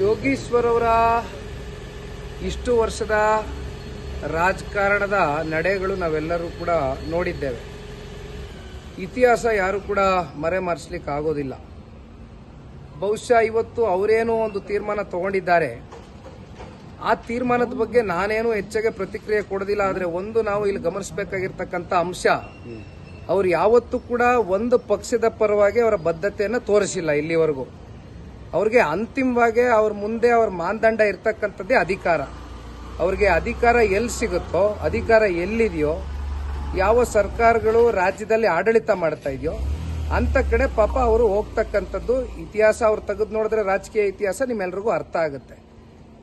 ಯೋಗೀಶ್ವರ್ ಅವರ ಇಷ್ಟು ವರ್ಷದ ರಾಜಕಾರಣದ ನಡೆಗಳು ನಾವೆಲ್ಲರೂ ಕೂಡ ನೋಡಿದ್ದೇವೆ. ಇತಿಹಾಸ ಯಾರು ಕೂಡ ಮರೆಮಾರಿಸಲಿಕ್ಕೆ ಆಗೋದಿಲ್ಲ. ಬಹುಶಃ ಇವತ್ತು ಅವರೇನೋ ಒಂದು ತೀರ್ಮಾನ ತಗೊಂಡಿದ್ದಾರೆ. ಆ ತೀರ್ಮಾನದ ಬಗ್ಗೆ ನಾನೇನು ಹೆಚ್ಚಾಗಿ ಪ್ರತಿಕ್ರಿಯೆ ಕೊಡೋದಿಲ್ಲ. ಆದರೆ ಒಂದು ನಾವು ಇಲ್ಲಿ ಗಮನಿಸಬೇಕಾಗಿರ್ತಕ್ಕಂಥ ಅಂಶ, ಅವರು ಯಾವತ್ತೂ ಕೂಡ ಒಂದು ಪಕ್ಷದ ಪರವಾಗಿ ಅವರ ಬದ್ಧತೆಯನ್ನು ತೋರಿಸಿಲ್ಲ ಇಲ್ಲಿವರೆಗೂ. ಅವ್ರಿಗೆ ಅಂತಿಮವಾಗಿ ಅವ್ರ ಮುಂದೆ ಅವ್ರ ಮಾನದಂಡ ಇರ್ತಕ್ಕಂಥದ್ದೇ ಅಧಿಕಾರ. ಅವ್ರಿಗೆ ಅಧಿಕಾರ ಎಲ್ಲಿ ಸಿಗುತ್ತೋ, ಅಧಿಕಾರ ಎಲ್ಲಿದೆಯೋ, ಯಾವ ಸರ್ಕಾರಗಳು ರಾಜ್ಯದಲ್ಲಿ ಆಡಳಿತ ಮಾಡ್ತಾ ಇದೆಯೋ ಅಂತ ಕಡೆ ಪಾಪ ಅವರು ಹೋಗ್ತಕ್ಕಂಥದ್ದು. ಇತಿಹಾಸ ಅವ್ರು ತೆಗೆದು ನೋಡಿದ್ರೆ ರಾಜಕೀಯ ಇತಿಹಾಸ ನಿಮ್ಮೆಲ್ರಿಗೂ ಅರ್ಥ ಆಗುತ್ತೆ.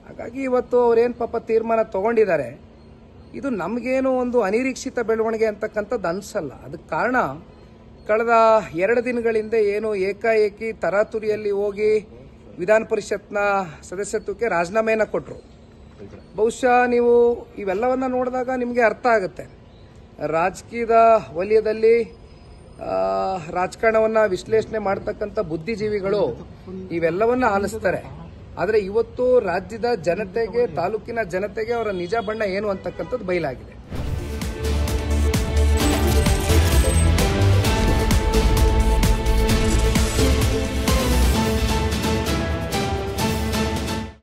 ಹಾಗಾಗಿ ಇವತ್ತು ಅವ್ರೇನು ಪಾಪ ತೀರ್ಮಾನ ತಗೊಂಡಿದ್ದಾರೆ, ಇದು ನಮಗೇನು ಒಂದು ಅನಿರೀಕ್ಷಿತ ಬೆಳವಣಿಗೆ ಅಂತಕ್ಕಂಥದ್ದು ಅನ್ಸಲ್ಲ. ಅದಕ್ಕೆ ಕಾರಣ ಕಳೆದ 2 ದಿನಗಳಿಂದ ಏನು ಏಕಾಏಕಿ ತರಾತುರಿಯಲ್ಲಿ ಹೋಗಿ ವಿಧಾನ ಪರಿಷತ್ನ ಸದಸ್ಯತ್ವಕ್ಕೆ ರಾಜೀನಾಮೆಯನ್ನು ಕೊಟ್ಟರು. ಬಹುಶಃ ನೀವು ಇವೆಲ್ಲವನ್ನ ನೋಡಿದಾಗ ನಿಮಗೆ ಅರ್ಥ ಆಗುತ್ತೆ. ರಾಜಕೀಯದ ವಲಯದಲ್ಲಿ ರಾಜಕಾರಣವನ್ನ ವಿಶ್ಲೇಷಣೆ ಮಾಡ್ತಕ್ಕಂಥ ಬುದ್ಧಿಜೀವಿಗಳು ಇವೆಲ್ಲವನ್ನ ಆಲಿಸ್ತಾರೆ. ಆದರೆ ಇವತ್ತು ರಾಜ್ಯದ ಜನತೆಗೆ, ತಾಲೂಕಿನ ಜನತೆಗೆ ಅವರ ನಿಜ ಬಣ್ಣ ಏನು ಅಂತಕ್ಕಂಥದ್ದು ಬಯಲಾಗಿದೆ.